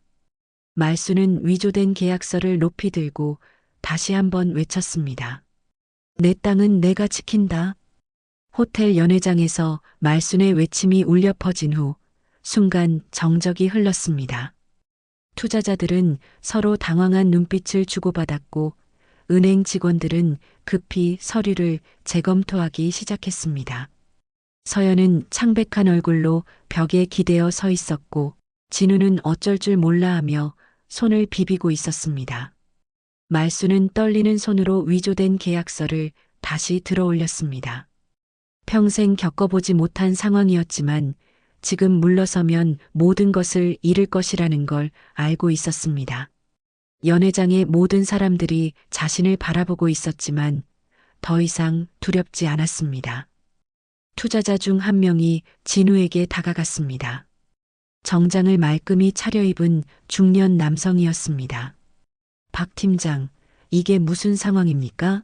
말수는 위조된 계약서를 높이 들고 다시 한번 외쳤습니다. 내 땅은 내가 지킨다. 호텔 연회장에서 말순의 외침이 울려 퍼진 후 순간 정적이 흘렀습니다. 투자자들은 서로 당황한 눈빛을 주고받았고 은행 직원들은 급히 서류를 재검토하기 시작했습니다. 서연은 창백한 얼굴로 벽에 기대어 서 있었고 진우는 어쩔 줄 몰라 하며 손을 비비고 있었습니다. 말수는 떨리는 손으로 위조된 계약서를 다시 들어 올렸습니다. 평생 겪어보지 못한 상황이었지만 지금 물러서면 모든 것을 잃을 것이라는 걸 알고 있었습니다. 연회장의 모든 사람들이 자신을 바라보고 있었지만 더 이상 두렵지 않았습니다. 투자자 중 한 명이 진우에게 다가갔습니다. 정장을 말끔히 차려입은 중년 남성이었습니다. 박 팀장, 이게 무슨 상황입니까?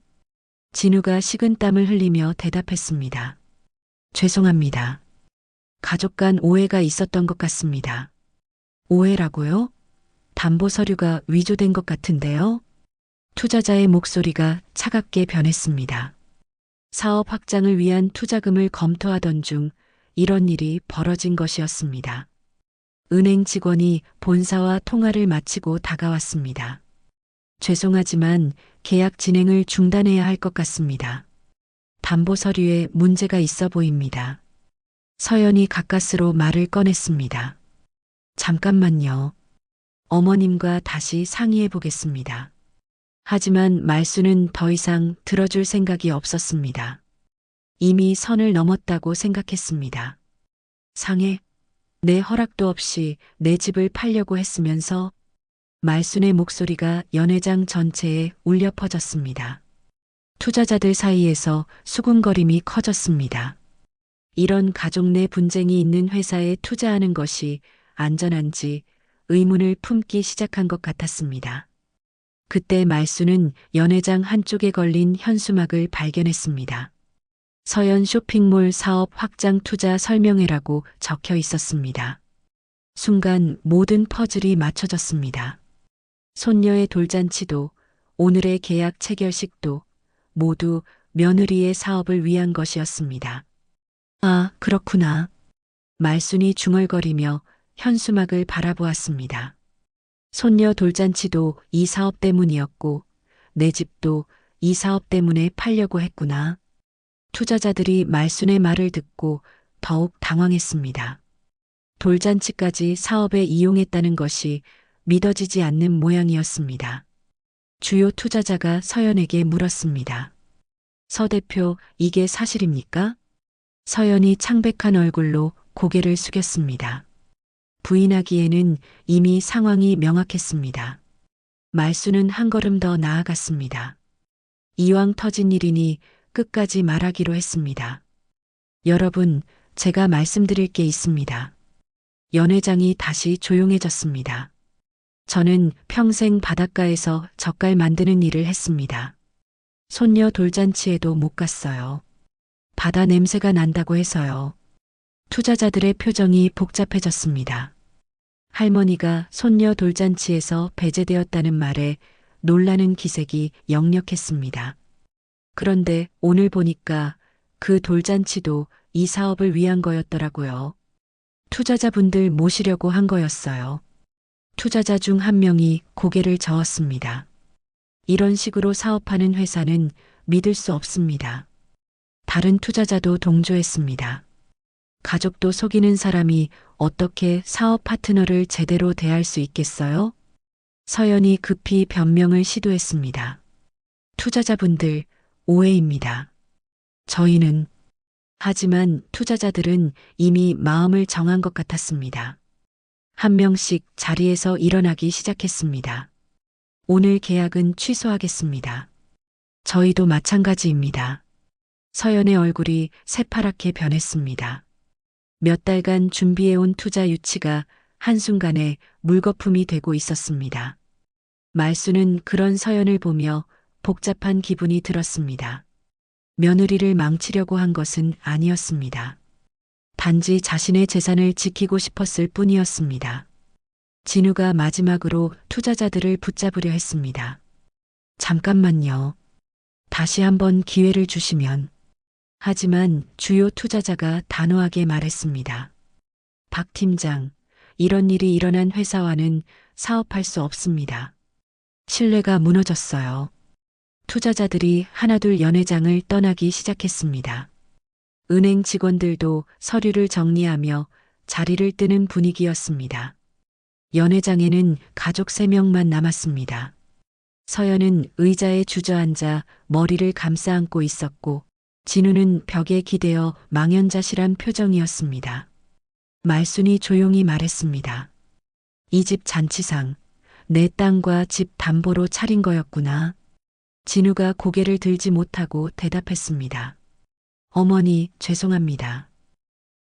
진우가 식은땀을 흘리며 대답했습니다. 죄송합니다. 가족 간 오해가 있었던 것 같습니다. 오해라고요? 담보 서류가 위조된 것 같은데요? 투자자의 목소리가 차갑게 변했습니다. 사업 확장을 위한 투자금을 검토하던 중 이런 일이 벌어진 것이었습니다. 은행 직원이 본사와 통화를 마치고 다가왔습니다. 죄송하지만 계약 진행을 중단해야 할 것 같습니다. 담보 서류에 문제가 있어 보입니다. 서연이 가까스로 말을 꺼냈습니다. 잠깐만요. 어머님과 다시 상의해 보겠습니다. 하지만 말수는 더 이상 들어줄 생각이 없었습니다. 이미 선을 넘었다고 생각했습니다. 상해? 내 허락도 없이 내 집을 팔려고 했으면서 말순의 목소리가 연회장 전체에 울려 퍼졌습니다. 투자자들 사이에서 수군거림이 커졌습니다. 이런 가족 내 분쟁이 있는 회사에 투자하는 것이 안전한지 의문을 품기 시작한 것 같았습니다. 그때 말수는 연회장 한쪽에 걸린 현수막을 발견했습니다. 서연 쇼핑몰 사업 확장 투자 설명회라고 적혀 있었습니다. 순간 모든 퍼즐이 맞춰졌습니다. 손녀의 돌잔치도 오늘의 계약 체결식도 모두 며느리의 사업을 위한 것이었습니다. 아, 그렇구나. 말순이 중얼거리며 현수막을 바라보았습니다. 손녀 돌잔치도 이 사업 때문이었고 내 집도 이 사업 때문에 팔려고 했구나. 투자자들이 말순의 말을 듣고 더욱 당황했습니다. 돌잔치까지 사업에 이용했다는 것이 믿어지지 않는 모양이었습니다. 주요 투자자가 서연에게 물었습니다. 서 대표, 이게 사실입니까? 서연이 창백한 얼굴로 고개를 숙였습니다. 부인하기에는 이미 상황이 명확했습니다. 말수는 한 걸음 더 나아갔습니다. 이왕 터진 일이니 끝까지 말하기로 했습니다. 여러분, 제가 말씀드릴 게 있습니다. 연 회장이 다시 조용해졌습니다. 저는 평생 바닷가에서 젓갈 만드는 일을 했습니다. 손녀 돌잔치에도 못 갔어요. 바다 냄새가 난다고 해서요. 투자자들의 표정이 복잡해졌습니다. 할머니가 손녀 돌잔치에서 배제되었다는 말에 놀라는 기색이 역력했습니다. 그런데 오늘 보니까 그 돌잔치도 이 사업을 위한 거였더라고요. 투자자분들 모시려고 한 거였어요. 투자자 중 한 명이 고개를 저었습니다. 이런 식으로 사업하는 회사는 믿을 수 없습니다. 다른 투자자도 동조했습니다. 가족도 속이는 사람이 어떻게 사업 파트너를 제대로 대할 수 있겠어요? 서연이 급히 변명을 시도했습니다. 투자자분들, 오해입니다. 저희는 하지만 투자자들은 이미 마음을 정한 것 같았습니다. 한 명씩 자리에서 일어나기 시작했습니다. 오늘 계약은 취소하겠습니다. 저희도 마찬가지입니다. 서연의 얼굴이 새파랗게 변했습니다. 몇 달간 준비해온 투자 유치가 한순간에 물거품이 되고 있었습니다. 말수는 그런 서연을 보며 복잡한 기분이 들었습니다. 며느리를 망치려고 한 것은 아니었습니다. 단지 자신의 재산을 지키고 싶었을 뿐이었습니다. 진우가 마지막으로 투자자들을 붙잡으려 했습니다. 잠깐만요. 다시 한번 기회를 주시면. 하지만 주요 투자자가 단호하게 말했습니다. 박 팀장, 이런 일이 일어난 회사와는 사업할 수 없습니다. 신뢰가 무너졌어요. 투자자들이 하나둘 연 회장을 떠나기 시작했습니다. 은행 직원들도 서류를 정리하며 자리를 뜨는 분위기였습니다. 연 회장에는 가족 3명만 남았습니다. 서연은 의자에 주저앉아 머리를 감싸 안고 있었고 진우는 벽에 기대어 망연자실한 표정이었습니다. 말순이 조용히 말했습니다. 이 집 잔치상, 내 땅과 집 담보로 차린 거였구나. 진우가 고개를 들지 못하고 대답했습니다. 어머니, 죄송합니다.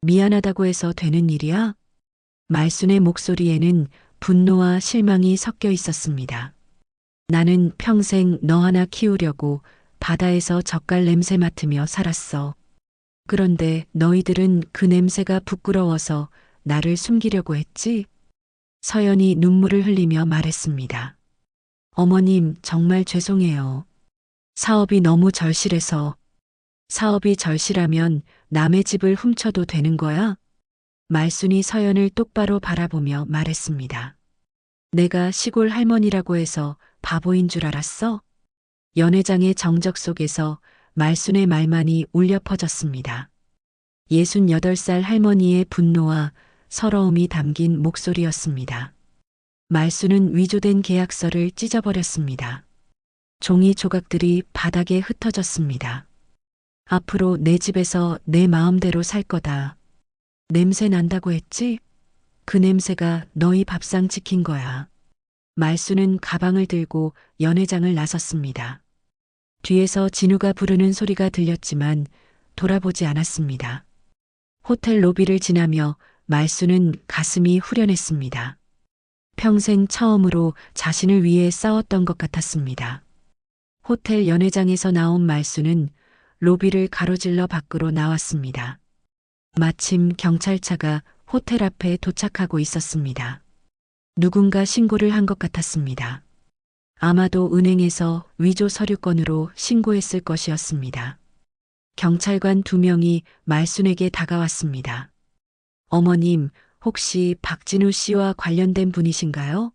미안하다고 해서 되는 일이야? 말순의 목소리에는 분노와 실망이 섞여 있었습니다. 나는 평생 너 하나 키우려고 바다에서 젓갈 냄새 맡으며 살았어. 그런데 너희들은 그 냄새가 부끄러워서 나를 숨기려고 했지? 서연이 눈물을 흘리며 말했습니다. 어머님, 정말 죄송해요. 사업이 너무 절실해서. 사업이 절실하면 남의 집을 훔쳐도 되는 거야? 말순이 서연을 똑바로 바라보며 말했습니다. 내가 시골 할머니라고 해서 바보인 줄 알았어? 연 회장의 정적 속에서 말순의 말만이 울려 퍼졌습니다. 68살 할머니의 분노와 서러움이 담긴 목소리였습니다. 말순은 위조된 계약서를 찢어버렸습니다. 종이 조각들이 바닥에 흩어졌습니다. 앞으로 내 집에서 내 마음대로 살 거다. 냄새 난다고 했지? 그 냄새가 너희 밥상 지킨 거야. 말순은 가방을 들고 연 회장을 나섰습니다. 뒤에서 진우가 부르는 소리가 들렸지만 돌아보지 않았습니다. 호텔 로비를 지나며 말순은 가슴이 후련했습니다. 평생 처음으로 자신을 위해 싸웠던 것 같았습니다. 호텔 연회장에서 나온 말순은 로비를 가로질러 밖으로 나왔습니다. 마침 경찰차가 호텔 앞에 도착하고 있었습니다. 누군가 신고를 한 것 같았습니다. 아마도 은행에서 위조 서류건으로 신고했을 것이었습니다. 경찰관 2명이 말순에게 다가왔습니다. 어머님, 혹시 박진우 씨와 관련된 분이신가요?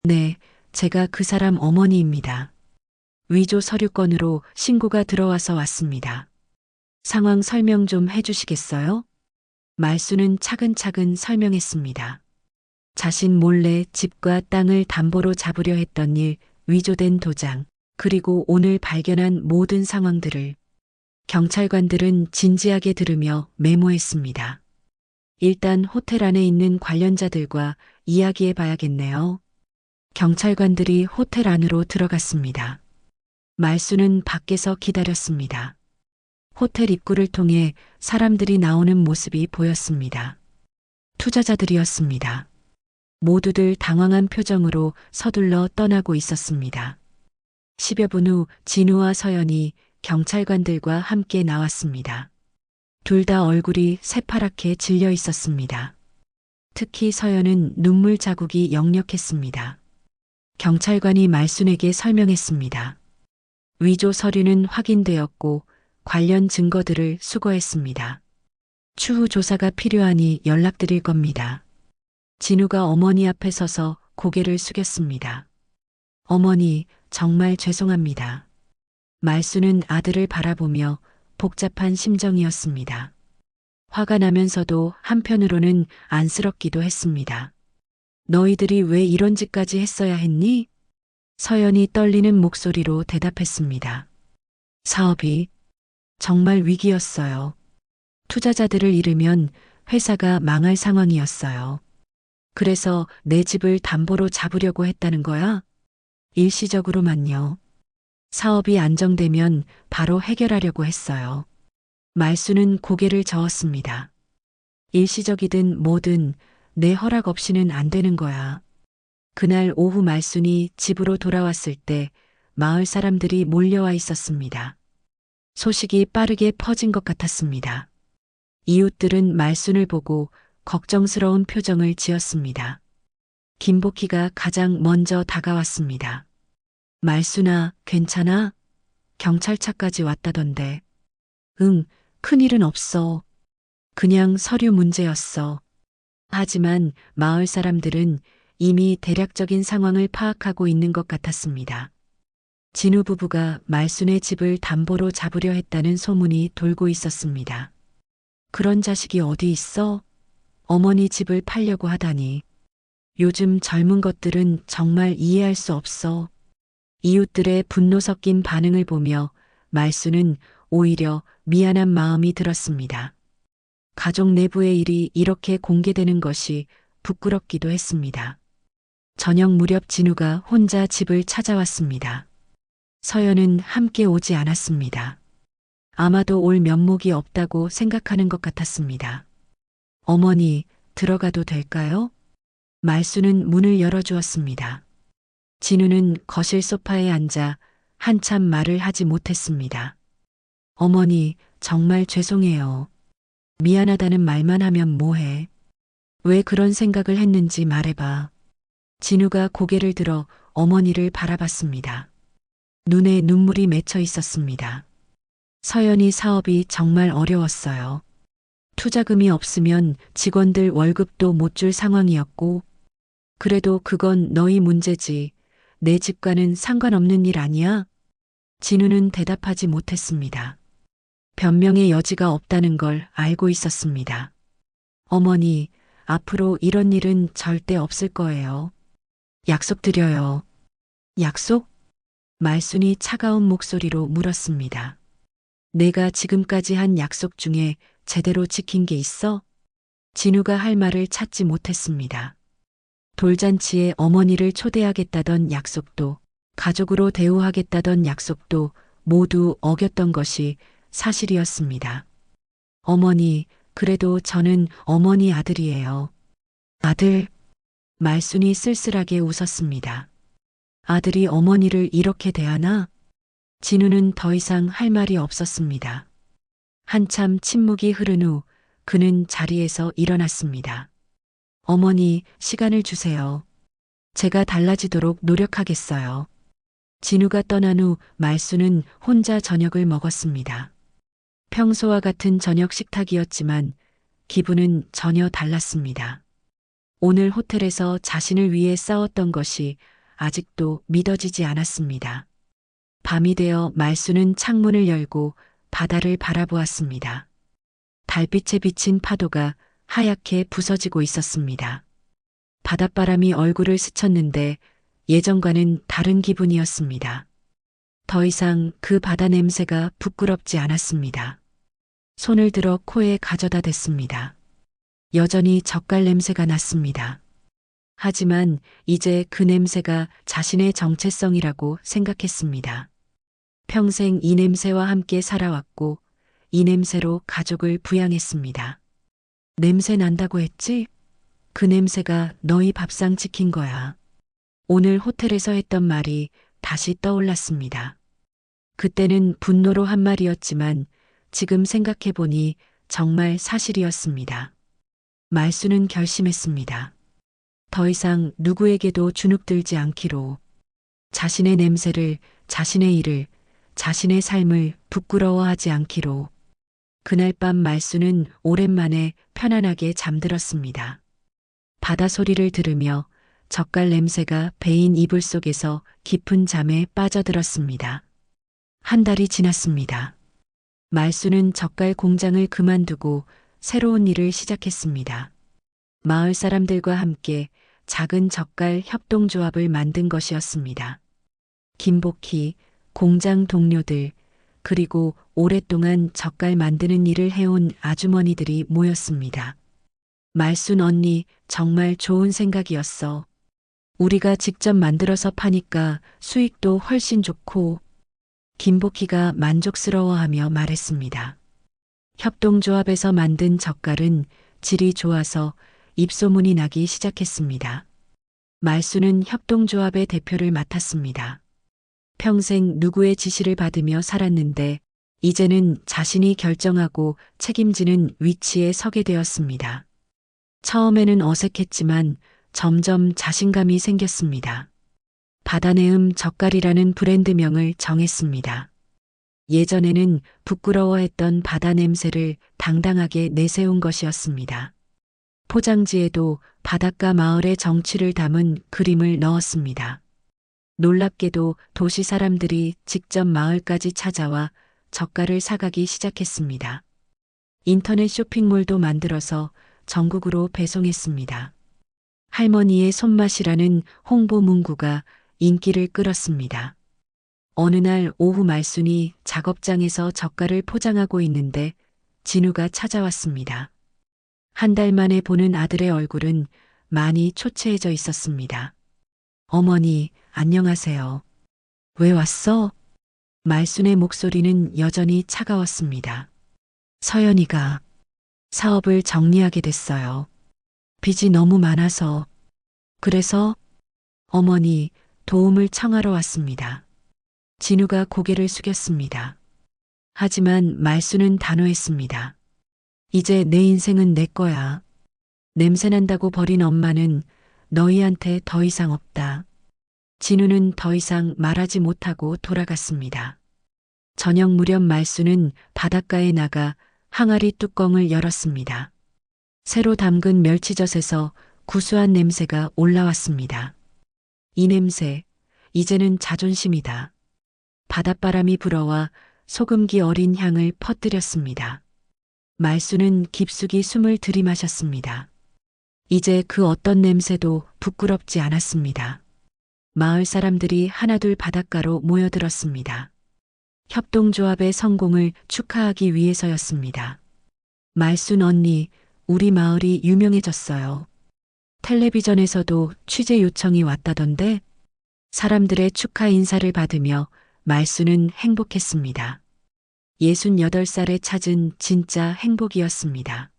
네, 제가 그 사람 어머니입니다. 위조 서류 건으로 신고가 들어와서 왔습니다. 상황 설명 좀 해주시겠어요? 말수는 차근차근 설명했습니다. 자신 몰래 집과 땅을 담보로 잡으려 했던 일, 위조된 도장, 그리고 오늘 발견한 모든 상황들을 경찰관들은 진지하게 들으며 메모했습니다. 일단 호텔 안에 있는 관련자들과 이야기해 봐야겠네요. 경찰관들이 호텔 안으로 들어갔습니다. 말수는 밖에서 기다렸습니다. 호텔 입구를 통해 사람들이 나오는 모습이 보였습니다. 투자자들이었습니다. 모두들 당황한 표정으로 서둘러 떠나고 있었습니다. 10여 분 후 진우와 서연이 경찰관들과 함께 나왔습니다. 둘 다 얼굴이 새파랗게 질려 있었습니다. 특히 서연은 눈물 자국이 역력했습니다. 경찰관이 말순에게 설명했습니다. 위조 서류는 확인되었고 관련 증거들을 수거했습니다. 추후 조사가 필요하니 연락드릴 겁니다. 진우가 어머니 앞에 서서 고개를 숙였습니다. 어머니, 정말 죄송합니다. 말수는 아들을 바라보며 복잡한 심정이었습니다. 화가 나면서도 한편으로는 안쓰럽기도 했습니다. 너희들이 왜 이런 짓까지 했어야 했니? 서연이 떨리는 목소리로 대답했습니다. 사업이 정말 위기였어요. 투자자들을 잃으면 회사가 망할 상황이었어요. 그래서 내 집을 담보로 잡으려고 했다는 거야? 일시적으로만요. 사업이 안정되면 바로 해결하려고 했어요. 말수는 고개를 저었습니다. 일시적이든 뭐든 내 허락 없이는 안 되는 거야. 그날 오후 말순이 집으로 돌아왔을 때 마을 사람들이 몰려와 있었습니다. 소식이 빠르게 퍼진 것 같았습니다. 이웃들은 말순을 보고 걱정스러운 표정을 지었습니다. 김복희가 가장 먼저 다가왔습니다. 말순아, 괜찮아? 경찰차까지 왔다던데. 응, 큰일은 없어. 그냥 서류 문제였어. 하지만 마을 사람들은 이미 대략적인 상황을 파악하고 있는 것 같았습니다. 진우 부부가 말순의 집을 담보로 잡으려 했다는 소문이 돌고 있었습니다. 그런 자식이 어디 있어? 어머니 집을 팔려고 하다니. 요즘 젊은 것들은 정말 이해할 수 없어. 이웃들의 분노 섞인 반응을 보며 말수는 오히려 미안한 마음이 들었습니다. 가족 내부의 일이 이렇게 공개되는 것이 부끄럽기도 했습니다. 저녁 무렵 진우가 혼자 집을 찾아왔습니다. 서연은 함께 오지 않았습니다. 아마도 올 면목이 없다고 생각하는 것 같았습니다. 어머니, 들어가도 될까요? 말수는 문을 열어주었습니다. 진우는 거실 소파에 앉아 한참 말을 하지 못했습니다. 어머니, 정말 죄송해요. 미안하다는 말만 하면 뭐해? 왜 그런 생각을 했는지 말해봐. 진우가 고개를 들어 어머니를 바라봤습니다. 눈에 눈물이 맺혀 있었습니다. 서연이 사업이 정말 어려웠어요. 투자금이 없으면 직원들 월급도 못 줄 상황이었고, 그래도 그건 너희 문제지. 내 집과는 상관없는 일 아니야? 진우는 대답하지 못했습니다. 변명의 여지가 없다는 걸 알고 있었습니다. 어머니, 앞으로 이런 일은 절대 없을 거예요. 약속드려요. 약속? 말순이 차가운 목소리로 물었습니다. 내가 지금까지 한 약속 중에 제대로 지킨 게 있어? 진우가 할 말을 찾지 못했습니다. 돌잔치에 어머니를 초대하겠다던 약속도, 가족으로 대우하겠다던 약속도 모두 어겼던 것이 사실이었습니다. 어머니, 그래도 저는 어머니 아들이에요. 아들? 말순이 쓸쓸하게 웃었습니다. 아들이 어머니를 이렇게 대하나? 진우는 더 이상 할 말이 없었습니다. 한참 침묵이 흐른 후 그는 자리에서 일어났습니다. 어머니, 시간을 주세요. 제가 달라지도록 노력하겠어요. 진우가 떠난 후 말수는 혼자 저녁을 먹었습니다. 평소와 같은 저녁 식탁이었지만 기분은 전혀 달랐습니다. 오늘 호텔에서 자신을 위해 싸웠던 것이 아직도 믿어지지 않았습니다. 밤이 되어 말수는 창문을 열고 바다를 바라보았습니다. 달빛에 비친 파도가 하얗게 부서지고 있었습니다. 바닷바람이 얼굴을 스쳤는데 예전과는 다른 기분이었습니다. 더 이상 그 바다 냄새가 부끄럽지 않았습니다. 손을 들어 코에 가져다 댔습니다. 여전히 젓갈 냄새가 났습니다. 하지만 이제 그 냄새가 자신의 정체성이라고 생각했습니다. 평생 이 냄새와 함께 살아왔고 이 냄새로 가족을 부양했습니다. 냄새 난다고 했지? 그 냄새가 너희 밥상 지킨 거야. 오늘 호텔에서 했던 말이 다시 떠올랐습니다. 그때는 분노로 한 말이었지만 지금 생각해보니 정말 사실이었습니다. 말수는 결심했습니다. 더 이상 누구에게도 주눅들지 않기로, 자신의 냄새를, 자신의 일을, 자신의 삶을 부끄러워하지 않기로. 그날 밤 말수는 오랜만에 편안하게 잠들었습니다. 바다 소리를 들으며 젓갈 냄새가 배인 이불 속에서 깊은 잠에 빠져들었습니다. 한 달이 지났습니다. 말수는 젓갈 공장을 그만두고 새로운 일을 시작했습니다. 마을 사람들과 함께 작은 젓갈 협동조합을 만든 것이었습니다. 김복희, 공장 동료들, 그리고 오랫동안 젓갈 만드는 일을 해온 아주머니들이 모였습니다. 말순 언니, 정말 좋은 생각이었어. 우리가 직접 만들어서 파니까 수익도 훨씬 좋고. 김복희가 만족스러워하며 말했습니다. 협동조합에서 만든 젓갈은 질이 좋아서 입소문이 나기 시작했습니다. 말수는 협동조합의 대표를 맡았습니다. 평생 누구의 지시를 받으며 살았는데 이제는 자신이 결정하고 책임지는 위치에 서게 되었습니다. 처음에는 어색했지만 점점 자신감이 생겼습니다. 바다내음 젓갈이라는 브랜드명을 정했습니다. 예전에는 부끄러워했던 바다 냄새를 당당하게 내세운 것이었습니다. 포장지에도 바닷가 마을의 정취를 담은 그림을 넣었습니다. 놀랍게도 도시 사람들이 직접 마을까지 찾아와 젓갈을 사가기 시작했습니다. 인터넷 쇼핑몰도 만들어서 전국으로 배송했습니다. 할머니의 손맛이라는 홍보 문구가 인기를 끌었습니다. 어느 날 오후 말순이 작업장에서 젓갈을 포장하고 있는데 진우가 찾아왔습니다. 한 달 만에 보는 아들의 얼굴은 많이 초췌해져 있었습니다. 어머니, 안녕하세요. 왜 왔어? 말순의 목소리는 여전히 차가웠습니다. 서연이가 사업을 정리하게 됐어요. 빚이 너무 많아서. 그래서 어머니, 도움을 청하러 왔습니다. 진우가 고개를 숙였습니다. 하지만 말수는 단호했습니다. 이제 내 인생은 내 거야. 냄새난다고 버린 엄마는 너희한테 더 이상 없다. 진우는 더 이상 말하지 못하고 돌아갔습니다. 저녁 무렵 말수는 바닷가에 나가 항아리 뚜껑을 열었습니다. 새로 담근 멸치젓에서 구수한 냄새가 올라왔습니다. 이 냄새, 이제는 자존심이다. 바닷바람이 불어와 소금기 어린 향을 퍼뜨렸습니다. 말수는 깊숙이 숨을 들이마셨습니다. 이제 그 어떤 냄새도 부끄럽지 않았습니다. 마을 사람들이 하나둘 바닷가로 모여들었습니다. 협동조합의 성공을 축하하기 위해서였습니다. 말순 언니, 우리 마을이 유명해졌어요. 텔레비전에서도 취재 요청이 왔다던데. 사람들의 축하 인사를 받으며 말수는 행복했습니다. 68살에 찾은 진짜 행복이었습니다.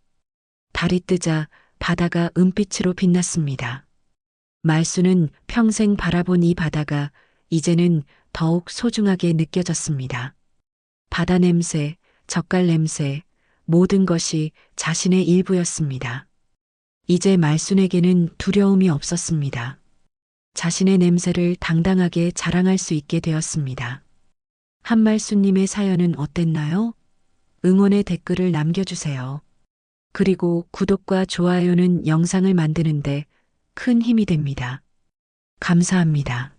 달이 뜨자 바다가 은빛으로 빛났습니다. 말수는 평생 바라본 이 바다가 이제는 더욱 소중하게 느껴졌습니다. 바다 냄새, 젓갈 냄새, 모든 것이 자신의 일부였습니다. 이제 말순에게는 두려움이 없었습니다. 자신의 냄새를 당당하게 자랑할 수 있게 되었습니다. 한말순님의 사연은 어땠나요? 응원의 댓글을 남겨주세요. 그리고 구독과 좋아요는 영상을 만드는데 큰 힘이 됩니다. 감사합니다.